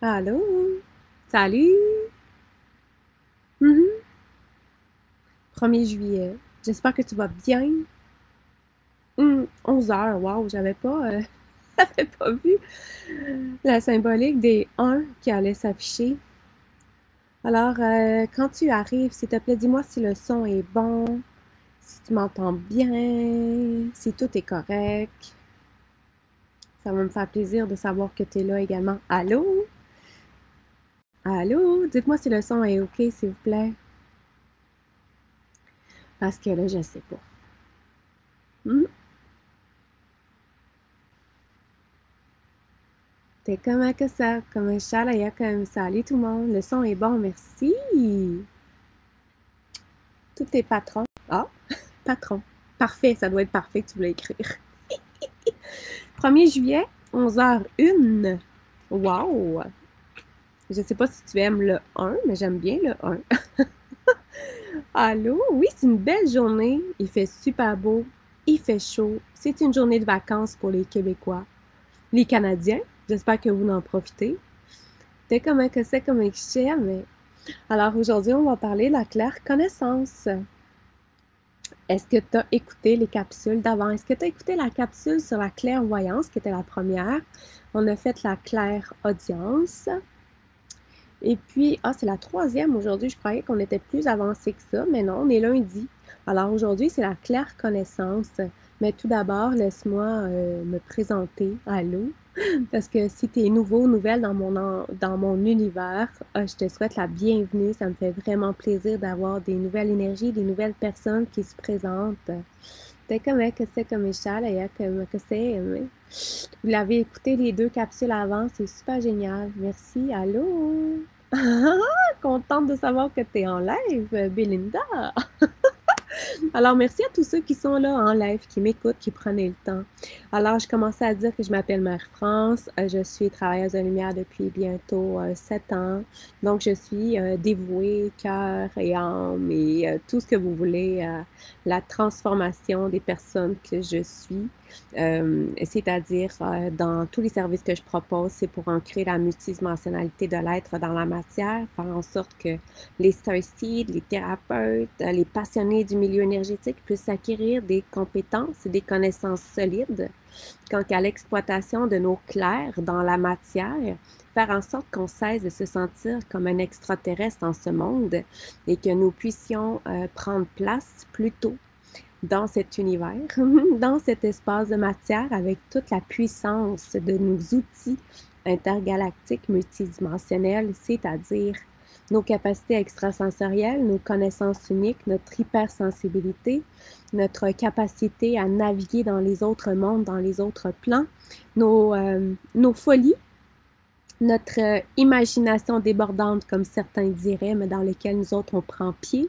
Allô? Salut! Mhm. 1er juillet. J'espère que tu vas bien. 11 heures, wow, j'avais pas vu la symbolique des 1 qui allait s'afficher. Alors, quand tu arrives, s'il te plaît, dis-moi si le son est bon, si tu m'entends bien, si tout est correct. Ça va me faire plaisir de savoir que tu es là également. Allô? Allô? Dites-moi si le son est OK, s'il vous plaît. Parce que là, je sais pas. Hmm? T'es comment que ça? Comme Charles, comme salut tout le monde. Le son est bon, merci. Tout est patron. Ah, patron. Parfait, ça doit être parfait que tu voulais écrire. 1er juillet, 11h01. Wow! Je sais pas si tu aimes le 1, mais j'aime bien le 1. Allô? Oui, c'est une belle journée. Il fait super beau. Il fait chaud. C'est une journée de vacances pour les Québécois. Les Canadiens, j'espère que vous en profitez. T'es comment que c'est, comme que j'aime. Alors aujourd'hui, on va parler de la claire connaissance. Est-ce que tu as écouté les capsules d'avant? Est-ce que tu as écouté la capsule sur la clairvoyance, qui était la première? On a fait la claire audience. Et puis, c'est la troisième aujourd'hui. Je croyais qu'on était plus avancé que ça, mais non, on est lundi. Alors aujourd'hui, c'est la claire connaissance. Mais tout d'abord, laisse-moi me présenter. Allô? Parce que si tu es nouveau, nouvelle dans mon univers, je te souhaite la bienvenue. Ça me fait vraiment plaisir d'avoir des nouvelles énergies, des nouvelles personnes qui se présentent. T'es que c'est comme Michel, et que c'est. Vous l'avez écouté les deux capsules avant, c'est super génial. Merci. Allô? Contente de savoir que tu es en live, Belinda. Alors, merci à tous ceux qui sont là en live, qui m'écoutent, qui prenaient le temps. Alors, je commençais à dire que je m'appelle Marie-France. Je suis travailleuse de lumière depuis bientôt 7 ans. Donc, je suis dévouée, cœur et âme et tout ce que vous voulez à la transformation des personnes que je suis. C'est-à-dire, dans tous les services que je propose, c'est pour ancrer la multidimensionnalité de l'être dans la matière, faire en sorte que les starseeds, les thérapeutes, les passionnés du milieu énergétique puissent acquérir des compétences et des connaissances solides quant à l'exploitation de nos clairs dans la matière, faire en sorte qu'on cesse de se sentir comme un extraterrestre dans ce monde et que nous puissions prendre place plus tôt dans cet univers, dans cet espace de matière avec toute la puissance de nos outils intergalactiques multidimensionnels, c'est-à-dire nos capacités extrasensorielles, nos connaissances uniques, notre hypersensibilité, notre capacité à naviguer dans les autres mondes, dans les autres plans, nos folies, notre imagination débordante, comme certains diraient, mais dans lesquelles nous autres, on prend pied,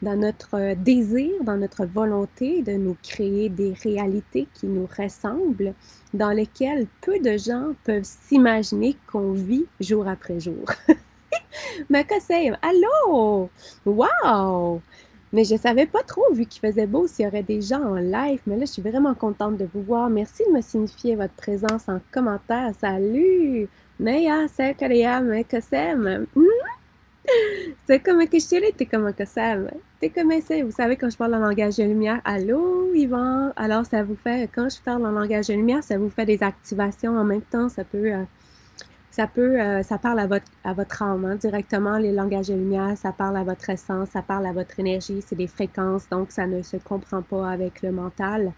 dans notre désir, dans notre volonté de nous créer des réalités qui nous ressemblent, dans lesquelles peu de gens peuvent s'imaginer qu'on vit jour après jour. Mais que c'est? Allô? Wow! Mais je savais pas trop, vu qu'il faisait beau, s'il y aurait des gens en live. Mais là, je suis vraiment contente de vous voir. Merci de me signifier votre présence en commentaire. Salut! Naya, c'est Korea, mais que c'est? C'est comme que je suis là, t'es comme que c'est? T'es comme c'est? Vous savez, quand je parle en langage de lumière, allô, Yvan? Alors, ça vous fait, quand je parle en langage de lumière, ça vous fait des activations en même temps. Ça parle à votre âme, hein, directement, les langages de lumière, ça parle à votre essence, ça parle à votre énergie, c'est des fréquences, donc ça ne se comprend pas avec le mental.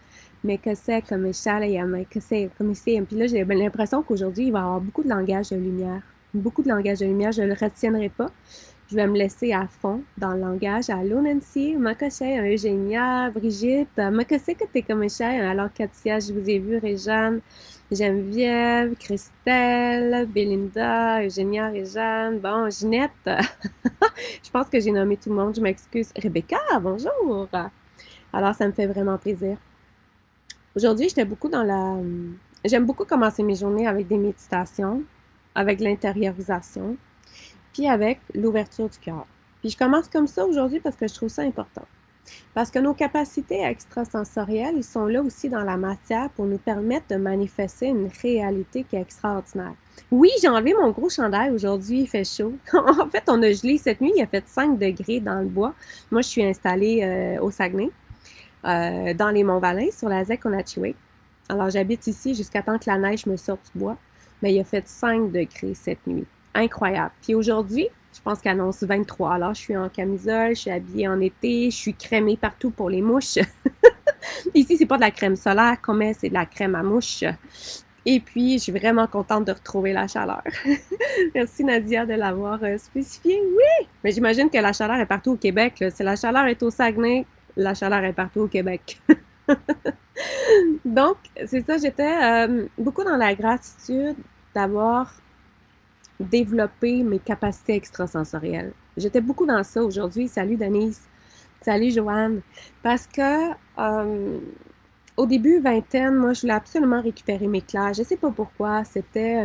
Mais que c'est comme que c'est comme ici. Puis là, j'ai l'impression qu'aujourd'hui, il va y avoir beaucoup de langages de lumière. Beaucoup de langages de lumière, je ne le retiendrai pas. Je vais me laisser à fond dans le langage. Allô Nancy, Makoshay, Eugénia, Brigitte, Makoshay que t'es comme Shay. Alors Katia, je vous ai vu, Réjeanne, Geneviève, Christelle, Belinda, Eugénia, Réjeanne, bon, Ginette. Je pense que j'ai nommé tout le monde, je m'excuse. Rebecca, bonjour. Alors, ça me fait vraiment plaisir. Aujourd'hui, j'étais beaucoup dans la... J'aime beaucoup commencer mes journées avec des méditations, avec l'intériorisation, puis avec l'ouverture du cœur. Puis je commence comme ça aujourd'hui parce que je trouve ça important. Parce que nos capacités extrasensorielles, ils sont là aussi dans la matière pour nous permettre de manifester une réalité qui est extraordinaire. Oui, j'ai enlevé mon gros chandail aujourd'hui, il fait chaud. En fait, on a gelé cette nuit, il a fait 5 degrés dans le bois. Moi, je suis installée au Saguenay, dans les Monts-Valin, sur la ZEC Onacheway. Alors, j'habite ici jusqu'à temps que la neige me sorte du bois. Mais il a fait 5 degrés cette nuit. Incroyable. Puis aujourd'hui, je pense qu'il annonce 23. Alors, je suis en camisole, je suis habillée en été, je suis crémée partout pour les mouches. Ici, c'est pas de la crème solaire qu'on met, c'est de la crème à mouches. Et puis, je suis vraiment contente de retrouver la chaleur. Merci Nadia de l'avoir spécifié. Oui! Mais j'imagine que la chaleur est partout au Québec. Là. Si la chaleur est au Saguenay, la chaleur est partout au Québec. Donc, c'est ça, j'étais beaucoup dans la gratitude d'avoir développé mes capacités extrasensorielles. J'étais beaucoup dans ça aujourd'hui. Salut Denise. Salut Joanne. Parce que au début, vingtaine, moi, je voulais absolument récupérer mes clairs. Je sais pas pourquoi. C'était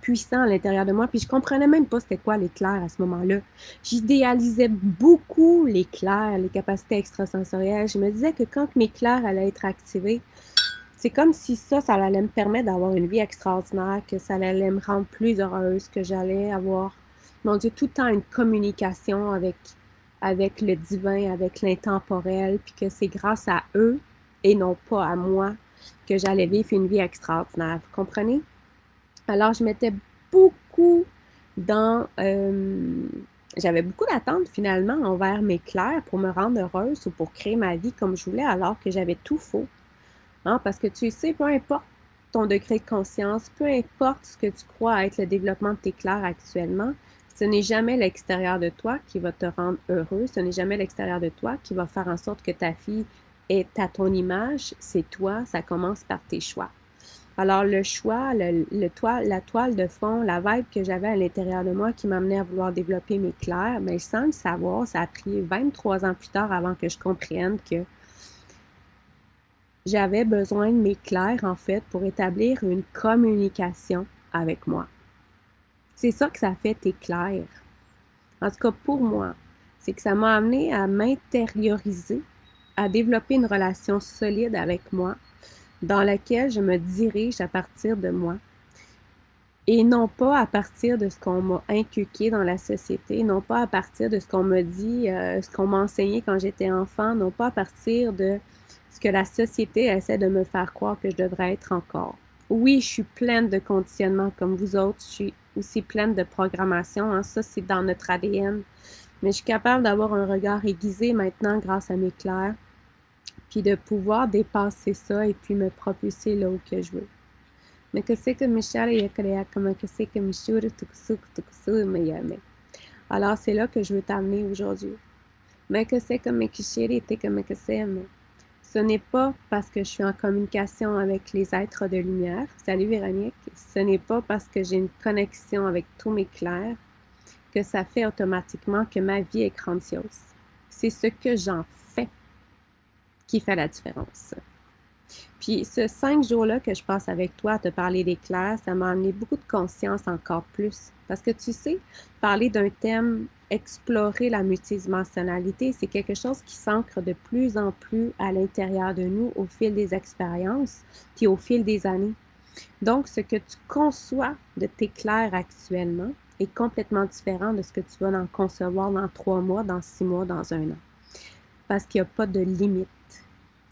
puissant à l'intérieur de moi, puis je comprenais même pas c'était quoi l'éclair à ce moment-là. J'idéalisais beaucoup l'éclair, les capacités extrasensorielles. Je me disais que quand mes clairs allaient être activés, c'est comme si ça allait me permettre d'avoir une vie extraordinaire, que ça allait me rendre plus heureuse, que j'allais avoir, mon Dieu, tout le temps une communication avec le divin, avec l'intemporel, puis que c'est grâce à eux et non pas à moi que j'allais vivre une vie extraordinaire. Vous comprenez? Alors, je mettais beaucoup dans... j'avais beaucoup d'attentes finalement envers mes clairs pour me rendre heureuse ou pour créer ma vie comme je voulais alors que j'avais tout faux. Hein? Parce que tu sais, peu importe ton degré de conscience, peu importe ce que tu crois être le développement de tes clairs actuellement, ce n'est jamais l'extérieur de toi qui va te rendre heureux, ce n'est jamais l'extérieur de toi qui va faire en sorte que ta fille est à ton image, c'est toi, ça commence par tes choix. Alors, le choix, la toile de fond, la vibe que j'avais à l'intérieur de moi qui m'amenait à vouloir développer mes clairs, mais sans le savoir, ça a pris 23 ans plus tard avant que je comprenne que j'avais besoin de mes clairs, en fait, pour établir une communication avec moi. C'est ça que ça fait tes clairs. En tout cas, pour moi, c'est que ça m'a amené à m'intérioriser, à développer une relation solide avec moi, dans laquelle je me dirige à partir de moi et non pas à partir de ce qu'on m'a inculqué dans la société, non pas à partir de ce qu'on m'a dit, ce qu'on m'a enseigné quand j'étais enfant, non pas à partir de ce que la société essaie de me faire croire que je devrais être encore. Oui, je suis pleine de conditionnements comme vous autres, je suis aussi pleine de programmation, hein, ça c'est dans notre ADN, mais je suis capable d'avoir un regard aiguisé maintenant grâce à mes clairs, puis de pouvoir dépasser ça et puis me propulser là où que je veux. Mais que c'est que Michel et comment que c'est que Michel mais alors c'est là que je veux t'amener aujourd'hui. Mais que c'est comme Michel et comme que c'est ce n'est pas parce que je suis en communication avec les êtres de lumière. Salut Véronique. Ce n'est pas parce que j'ai une connexion avec tous mes clairs que ça fait automatiquement que ma vie est grandiose. C'est ce que j'en fais qui fait la différence. Puis ce 5 jours-là que je passe avec toi à te parler des clairs, ça m'a amené beaucoup de conscience encore plus. Parce que tu sais, parler d'un thème, explorer la multidimensionnalité, c'est quelque chose qui s'ancre de plus en plus à l'intérieur de nous au fil des expériences, puis au fil des années. Donc, ce que tu conçois de tes clairs actuellement est complètement différent de ce que tu vas en concevoir dans 3 mois, dans 6 mois, dans 1 an. Parce qu'il n'y a pas de limite.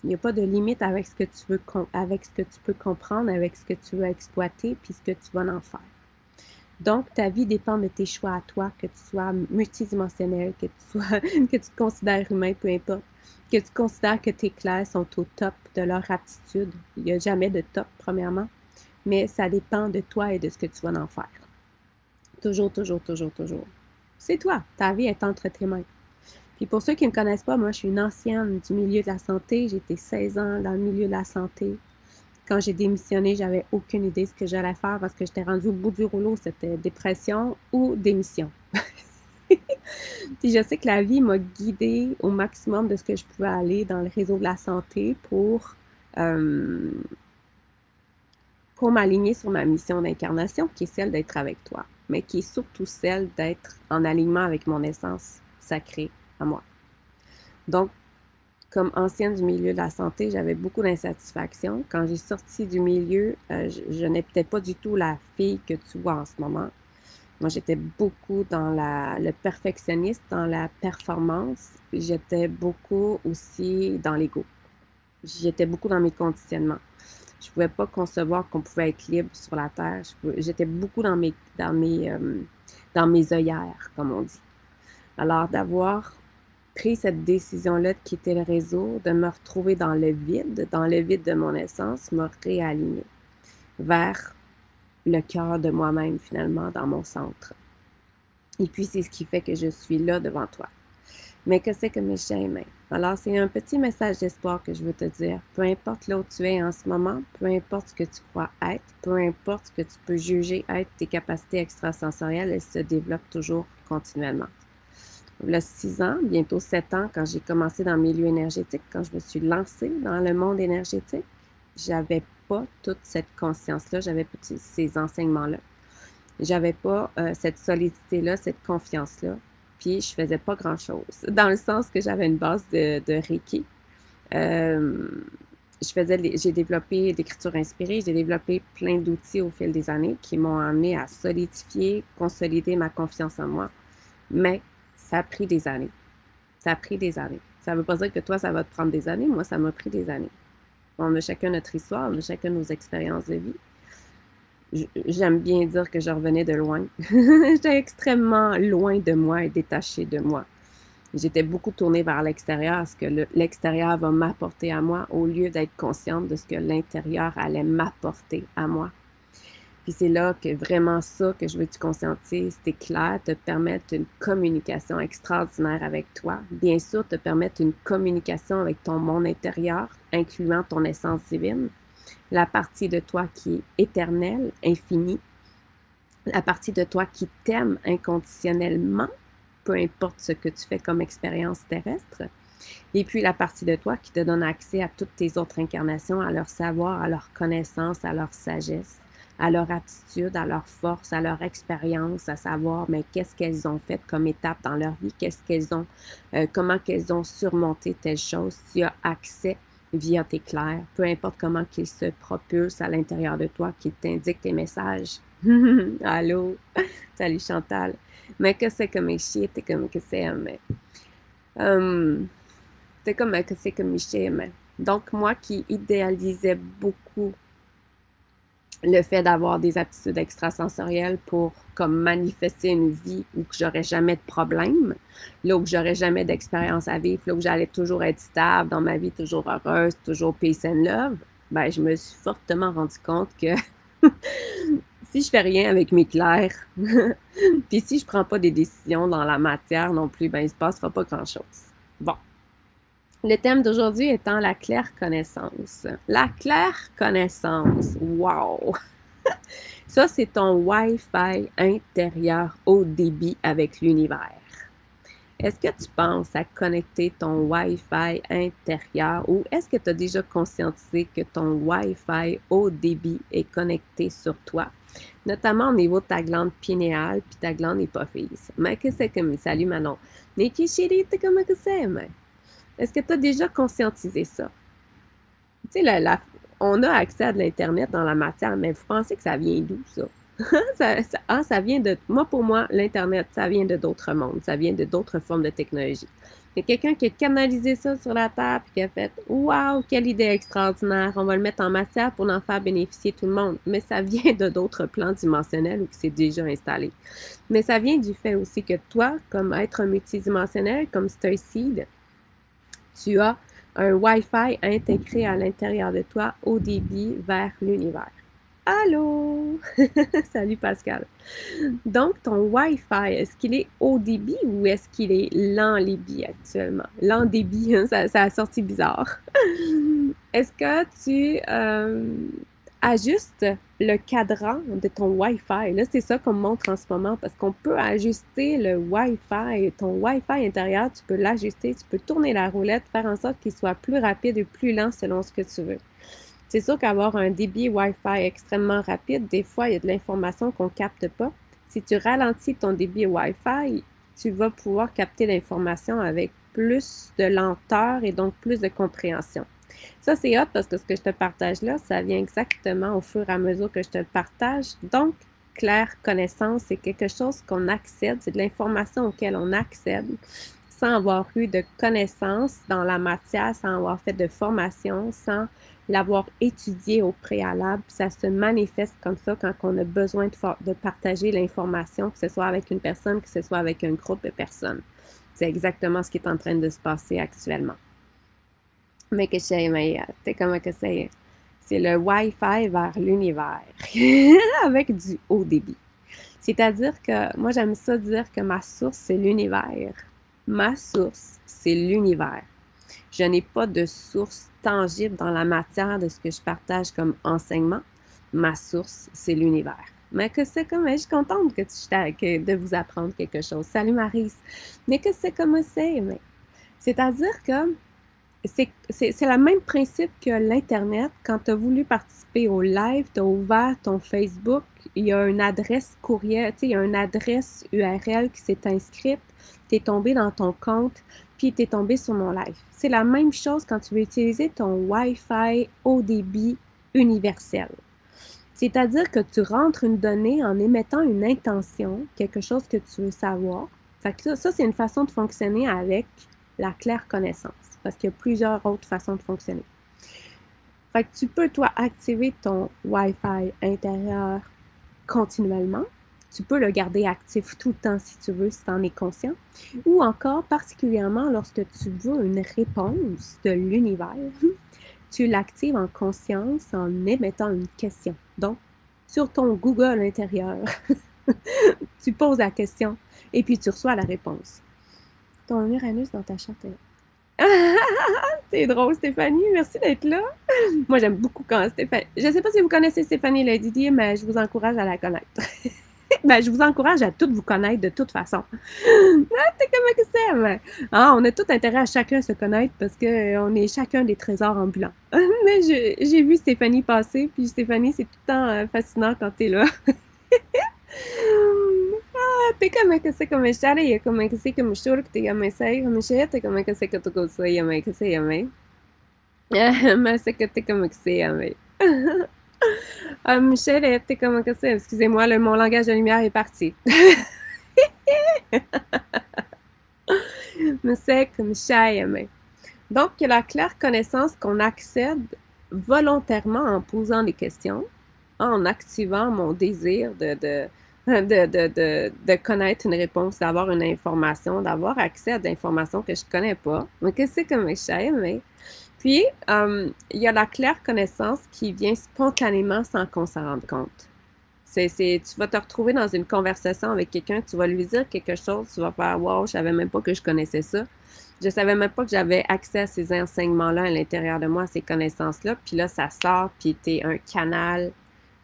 Il n'y a pas de limite avec ce que tu veux, avec ce que tu peux comprendre, avec ce que tu veux exploiter, puis ce que tu vas en faire. Donc, ta vie dépend de tes choix à toi, que tu sois multidimensionnel, que tu te considères humain, peu importe, que tu considères que tes clairs sont au top de leur aptitude. Il n'y a jamais de top, premièrement, mais ça dépend de toi et de ce que tu vas en faire. Toujours, toujours, toujours, toujours. C'est toi. Ta vie est entre tes mains. Puis pour ceux qui ne me connaissent pas, moi, je suis une ancienne du milieu de la santé. J'ai été 16 ans dans le milieu de la santé. Quand j'ai démissionné, j'avais aucune idée de ce que j'allais faire parce que j'étais rendue au bout du rouleau. C'était dépression ou démission. Puis je sais que la vie m'a guidée au maximum de ce que je pouvais aller dans le réseau de la santé pour m'aligner sur ma mission d'incarnation, qui est celle d'être avec toi, mais qui est surtout celle d'être en alignement avec mon essence sacrée à moi. Donc, comme ancienne du milieu de la santé, j'avais beaucoup d'insatisfaction. Quand j'ai sorti du milieu, je n'étais pas du tout la fille que tu vois en ce moment. Moi, j'étais beaucoup dans le perfectionniste, dans la performance. J'étais beaucoup aussi dans l'ego. J'étais beaucoup dans mes conditionnements. Je ne pouvais pas concevoir qu'on pouvait être libre sur la terre. J'étais beaucoup dans mes œillères, comme on dit. Alors, d'avoir pris cette décision-là de quitter le réseau, de me retrouver dans le vide de mon essence, m'a réaligné vers le cœur de moi-même, finalement, dans mon centre. Et puis, c'est ce qui fait que je suis là devant toi. Mais que c'est que mes chiens humains? Alors, c'est un petit message d'espoir que je veux te dire. Peu importe là où tu es en ce moment, peu importe ce que tu crois être, peu importe ce que tu peux juger être, tes capacités extrasensorielles, elles se développent toujours continuellement. Il y a 6 ans, bientôt 7 ans, quand j'ai commencé dans le milieu énergétique, quand je me suis lancée dans le monde énergétique, j'avais pas toute cette conscience-là, j'avais pas ces enseignements-là. J'avais pas cette solidité-là, cette confiance-là. Puis, je faisais pas grand-chose. Dans le sens que j'avais une base de Reiki. J'ai développé l'écriture inspirée, j'ai développé plein d'outils au fil des années qui m'ont amené à solidifier, consolider ma confiance en moi. Mais ça a pris des années. Ça a pris des années. Ça ne veut pas dire que toi, ça va te prendre des années. Moi, ça m'a pris des années. On a chacun notre histoire, on a chacun nos expériences de vie. J'aime bien dire que je revenais de loin. J'étais extrêmement loin de moi et détachée de moi. J'étais beaucoup tournée vers l'extérieur, ce que l'extérieur va m'apporter à moi, au lieu d'être consciente de ce que l'intérieur allait m'apporter à moi. Puis c'est là que vraiment ça que je veux que tu conscientises, c'est clair, te permettre une communication extraordinaire avec toi. Bien sûr, te permettre une communication avec ton monde intérieur, incluant ton essence divine, la partie de toi qui est éternelle, infinie, la partie de toi qui t'aime inconditionnellement, peu importe ce que tu fais comme expérience terrestre, et puis la partie de toi qui te donne accès à toutes tes autres incarnations, à leur savoir, à leur connaissance, à leur sagesse, à leur aptitude, à leur force, à leur expérience, à savoir mais qu'est-ce qu'elles ont fait comme étape dans leur vie, comment qu'elles ont surmonté telle chose. Tu as accès via tes clairs, peu importe comment qu'ils se propulsent à l'intérieur de toi, qu'ils t'indiquent tes messages. Allô? Salut Chantal. Mais que c'est que mes chiens, t'es comme que c'est, mais... c'est comme que c'est que mes chiens, mais... Donc, moi qui idéalisais beaucoup le fait d'avoir des aptitudes extrasensorielles pour comme manifester une vie où que j'aurais jamais de problème, là où j'aurais jamais d'expérience à vivre, là où j'allais toujours être stable dans ma vie, toujours heureuse, toujours peace and love, ben je me suis fortement rendu compte que si je fais rien avec mes clairs, puis si je prends pas des décisions dans la matière non plus, ben il se passera pas grand-chose. Bon. Le thème d'aujourd'hui étant la claire connaissance. La claire connaissance, wow! Ça, c'est ton Wi-Fi intérieur haut débit avec l'univers. Est-ce que tu penses à connecter ton Wi-Fi intérieur ou est-ce que tu as déjà conscientisé que ton Wi-Fi haut débit est connecté sur toi, notamment au niveau de ta glande pinéale puis ta glande hypophyse? Mais qu'est-ce que c'est? Salut Manon. Niki chérie, t'es comment que c'est? Est-ce que tu as déjà conscientisé ça? Tu sais, on a accès à de l'Internet dans la matière, mais vous pensez que ça vient d'où, ça? Ça vient de... Pour moi, l'Internet, ça vient de d'autres mondes. Ça vient de d'autres formes de technologie. Il y a quelqu'un qui a canalisé ça sur la Terre et qui a fait « Wow, quelle idée extraordinaire! On va le mettre en matière pour en faire bénéficier tout le monde. » Mais ça vient de d'autres plans dimensionnels où c'est déjà installé. Mais ça vient du fait aussi que toi, comme être multidimensionnel, comme Starseed, tu as un Wi-Fi intégré à l'intérieur de toi au débit vers l'univers. Allô? Salut Pascal. Donc, ton Wi-Fi, est-ce qu'il est haut débit ou est-ce qu'il est lent débit actuellement? Lent débit, hein, ça a sorti bizarre. Est-ce que tu ajustes le cadran de ton Wi-Fi? Là, c'est ça qu'on montre en ce moment parce qu'on peut ajuster le Wi-Fi. Ton Wi-Fi intérieur, tu peux l'ajuster, tu peux tourner la roulette, faire en sorte qu'il soit plus rapide et plus lent selon ce que tu veux. C'est sûr qu'avoir un débit Wi-Fi extrêmement rapide, des fois, il y a de l'information qu'on ne capte pas. Si tu ralentis ton débit Wi-Fi, tu vas pouvoir capter l'information avec plus de lenteur et donc plus de compréhension. Ça, c'est hot parce que ce que je te partage là, ça vient exactement au fur et à mesure que je te le partage. Donc, claire connaissance, c'est quelque chose qu'on accède, c'est de l'information auquel on accède sans avoir eu de connaissances dans la matière, sans avoir fait de formation, sans l'avoir étudié au préalable. Ça se manifeste comme ça quand on a besoin de partager l'information, que ce soit avec une personne, que ce soit avec un groupe de personnes. C'est exactement ce qui est en train de se passer actuellement. Mais que c'est comme que c'est le Wi-Fi vers l'univers avec du haut débit. C'est-à-dire que moi, j'aime ça dire que ma source, c'est l'univers. Ma source, c'est l'univers. Je n'ai pas de source tangible dans la matière de ce que je partage comme enseignement. Ma source, c'est l'univers. Mais que c'est comme, je suis contente de vous apprendre quelque chose. Salut Maryse. Mais que c'est comme c'est, mais c'est-à-dire que c'est le même principe que l'Internet. Quand tu as voulu participer au live, tu as ouvert ton Facebook, il y a une adresse courriel, tu sais, il y a une adresse URL qui s'est inscrite, tu es tombé dans ton compte, puis tu es tombé sur mon live. C'est la même chose quand tu veux utiliser ton Wi-Fi haut débit universel. C'est-à-dire que tu rentres une donnée en émettant une intention, quelque chose que tu veux savoir. Fait que ça c'est une façon de fonctionner avec la claire connaissance, parce qu'il y a plusieurs autres façons de fonctionner. Fait que tu peux, toi, activer ton Wi-Fi intérieur continuellement. Tu peux le garder actif tout le temps si tu veux, si tu en es conscient. Ou encore, particulièrement lorsque tu veux une réponse de l'univers, tu l'actives en conscience en émettant une question. Donc, sur ton Google intérieur, tu poses la question et puis tu reçois la réponse. Ton Uranus dans ta charte. C'est drôle, Stéphanie. Merci d'être là. Moi, j'aime beaucoup quand Stéphanie... Je ne sais pas si vous connaissez Stéphanie Ledidier, mais je vous encourage à la connaître. Ben, je vous encourage à toutes vous connaître de toute façon. T'es comment que c'est, mais... on a tout intérêt à chacun se connaître parce qu'on est chacun des trésors ambulants. Mais j'ai vu Stéphanie passer, puis Stéphanie, c'est tout le temps fascinant quand t'es là. Te como que se come shara y como que se come shurk te llame sai como shete como que se que tu cosa llame que se llame mais c'est que te como que se llame Michel te como que c'est excusez-moi mon langage de lumière est parti mais c'est comme llame donc il y a la claire connaissance qu'on accède volontairement en posant des questions en activant mon désir de connaître une réponse, d'avoir une information, d'avoir accès à des informations que je ne connais pas. Mais qu'est-ce que c'est comme mais... Puis, il y a la claire connaissance qui vient spontanément sans qu'on s'en rende compte. Tu vas te retrouver dans une conversation avec quelqu'un, tu vas lui dire quelque chose, tu vas faire « Wow, je savais même pas que je connaissais ça. Je savais même pas que j'avais accès à ces enseignements-là à l'intérieur de moi, à ces connaissances-là. » Puis là, ça sort, puis tu es un canal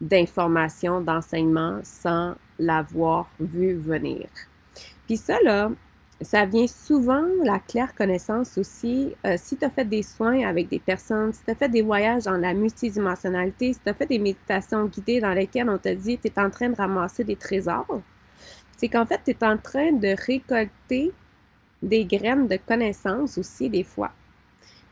d'information, d'enseignement sans l'avoir vu venir. Puis ça, là, ça vient souvent, la claire connaissance aussi, si tu as fait des soins avec des personnes, si tu as fait des voyages dans la multidimensionnalité, si tu as fait des méditations guidées dans lesquelles on t'a dit que tu es en train de ramasser des trésors, c'est qu'en fait, tu es en train de récolter des graines de connaissances aussi, des fois,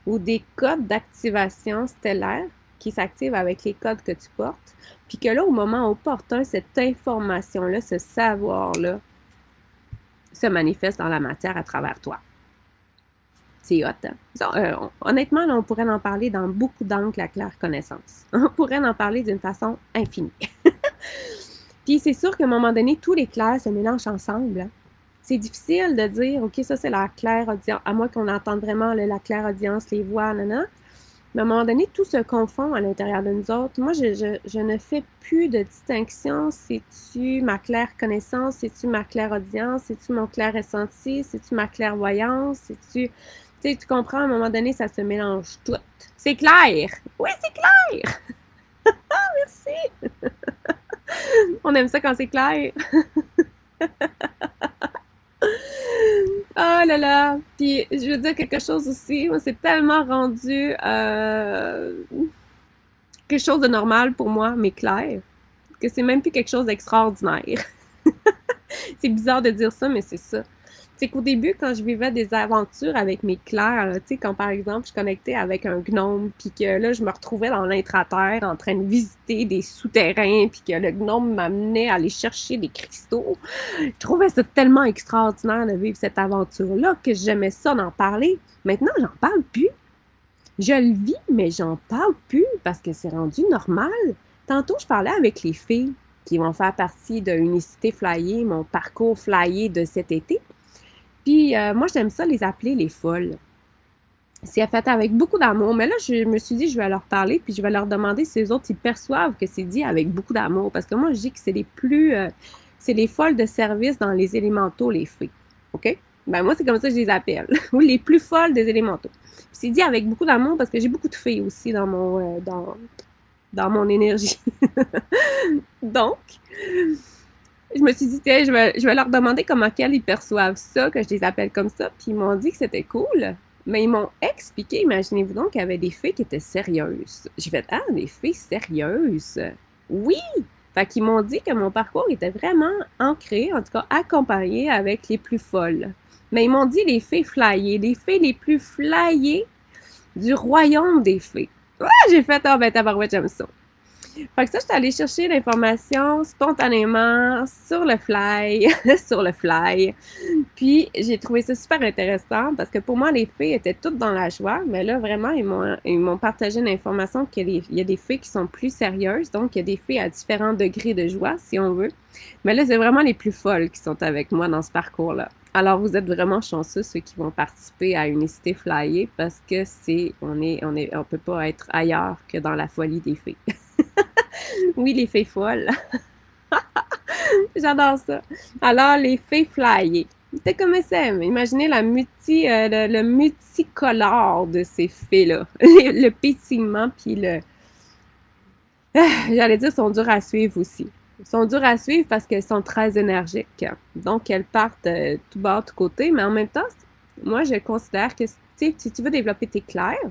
ou des codes d'activation stellaire qui s'activent avec les codes que tu portes, puis que là, au moment opportun, cette information-là, ce savoir-là, se manifeste dans la matière à travers toi. C'est hot, hein? Honnêtement, là, on pourrait en parler dans beaucoup d'angles, la claire connaissance. On pourrait en parler d'une façon infinie. Puis c'est sûr qu'à un moment donné, tous les clairs se mélangent ensemble. Hein? C'est difficile de dire, OK, ça c'est la claire audience, à moins qu'on entende vraiment la claire audience, les voix, nanana. Mais à un moment donné, tout se confond à l'intérieur de nous autres. Moi, je ne fais plus de distinction. C'est-tu ma claire connaissance? C'est-tu ma claire audience? C'est-tu mon clair ressenti? C'est-tu ma clairvoyance? C'est-tu... Tu sais, tu comprends, à un moment donné, ça se mélange tout. C'est clair! Oui, c'est clair! Ah, merci! On aime ça quand c'est clair! Oh là là! Puis, je veux dire quelque chose aussi. Moi, c'est tellement rendu quelque chose de normal pour moi, mais clair, que c'est même plus quelque chose d'extraordinaire. C'est bizarre de dire ça, mais c'est ça. C'est qu'au début, quand je vivais des aventures avec mes clairs, tu sais, quand par exemple, je connectais avec un gnome, puis que là, je me retrouvais dans l'intraterre en train de visiter des souterrains, puis que le gnome m'amenait à aller chercher des cristaux, je trouvais ça tellement extraordinaire de vivre cette aventure-là que j'aimais ça d'en parler. Maintenant, j'en parle plus. Je le vis, mais j'en parle plus parce que c'est rendu normal. Tantôt, je parlais avec les filles qui vont faire partie de Unicité Flyer, mon parcours flyer de cet été. Puis moi, j'aime ça les appeler les folles. C'est fait avec beaucoup d'amour. Mais là, je me suis dit, je vais leur parler, puis je vais leur demander si les autres, ils perçoivent que c'est dit avec beaucoup d'amour. Parce que moi, je dis que c'est les plus... c'est les folles de service dans les élémentaux, les fées. OK? Ben moi, c'est comme ça que je les appelle. Ou les plus folles des élémentaux. C'est dit avec beaucoup d'amour parce que j'ai beaucoup de fées aussi dans mon énergie. Donc, je me suis dit, tiens, je vais leur demander comment ils perçoivent ça, que je les appelle comme ça. Puis ils m'ont dit que c'était cool. Mais ils m'ont expliqué, imaginez-vous donc, qu'il y avait des fées qui étaient sérieuses. J'ai fait, ah, des fées sérieuses. Oui! Fait qu'ils m'ont dit que mon parcours était vraiment ancré, en tout cas accompagné avec les plus folles. Mais ils m'ont dit les fées flyées, les fées les plus flyées du royaume des fées. Ah, j'ai fait, ah ben tabarouette, j'aime ça. Fait que ça, j'étais allée chercher l'information spontanément sur le fly, sur le fly. Puis, j'ai trouvé ça super intéressant parce que pour moi, les fées étaient toutes dans la joie, mais là, vraiment, ils m'ont partagé l'information qu'il y a des fées qui sont plus sérieuses, donc il y a des fées à différents degrés de joie, si on veut. Mais là, c'est vraiment les plus folles qui sont avec moi dans ce parcours-là. Alors, vous êtes vraiment chanceux, ceux qui vont participer à Unicité Flyer, parce que on peut pas être ailleurs que dans la folie des fées. Oui, les fées folles. J'adore ça. Alors, les fées flyées. C'est comme ça. Imaginez le multicolore de ces fées-là. Le pétillement, puis j'allais dire, sont dures à suivre aussi. Ils sont durs à suivre parce qu'elles sont très énergiques. Donc, elles partent tout bas, tout côté. Mais en même temps, moi, je considère que si tu veux développer tes clairs, à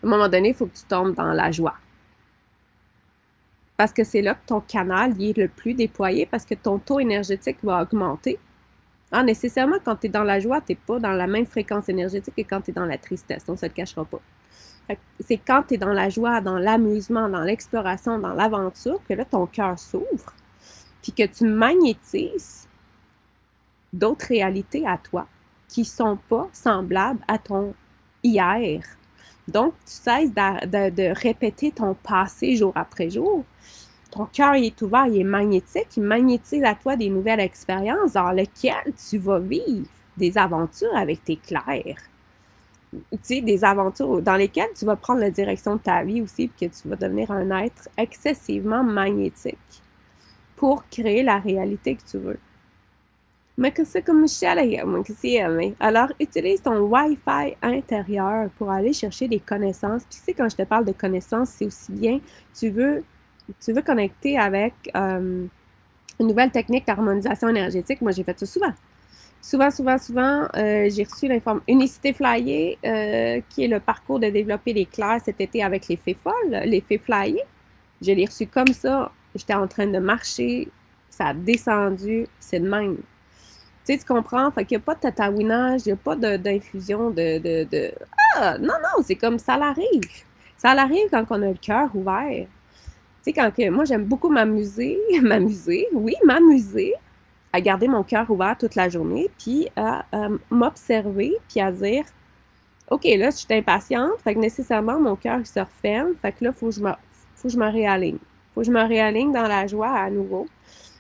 un moment donné, il faut que tu tombes dans la joie. Parce que c'est là que ton canal est le plus déployé, parce que ton taux énergétique va augmenter. Ah, nécessairement, quand tu es dans la joie, tu n'es pas dans la même fréquence énergétique que quand tu es dans la tristesse. On ne se le cachera pas. C'est quand tu es dans la joie, dans l'amusement, dans l'exploration, dans l'aventure, que là, ton cœur s'ouvre, puis que tu magnétises d'autres réalités à toi qui ne sont pas semblables à ton hier. Donc, tu cesses de répéter ton passé jour après jour. Ton cœur est ouvert, il est magnétique, il magnétise à toi des nouvelles expériences dans lesquelles tu vas vivre des aventures avec tes clairs. Tu sais, des aventures dans lesquelles tu vas prendre la direction de ta vie aussi, puis que tu vas devenir un être excessivement magnétique pour créer la réalité que tu veux. Mais que c'est comme alors, utilise ton Wi-Fi intérieur pour aller chercher des connaissances. Puis tu sais, quand je te parle de connaissances, c'est aussi bien, tu veux connecter avec une nouvelle technique d'harmonisation énergétique. Moi, j'ai fait ça souvent. Souvent, j'ai reçu l'information Unicité Flyer, qui est le parcours de développer les clairs cet été avec les fées folles, les fées flyées. Je l'ai reçu comme ça. J'étais en train de marcher. Ça a descendu. C'est de même. Tu sais, tu comprends? Fait qu'il n'y a pas de tatouinage, il n'y a pas d'infusion Ah, non, c'est comme ça l'arrive. Ça l'arrive quand on a le cœur ouvert. Tu sais, moi, j'aime beaucoup m'amuser, m'amuser à garder mon cœur ouvert toute la journée, puis à m'observer, puis à dire, OK, là, je suis impatiente, fait que nécessairement, mon cœur, il se referme, fait que là, faut que je me réaligne. Faut que je me réaligne dans la joie à nouveau,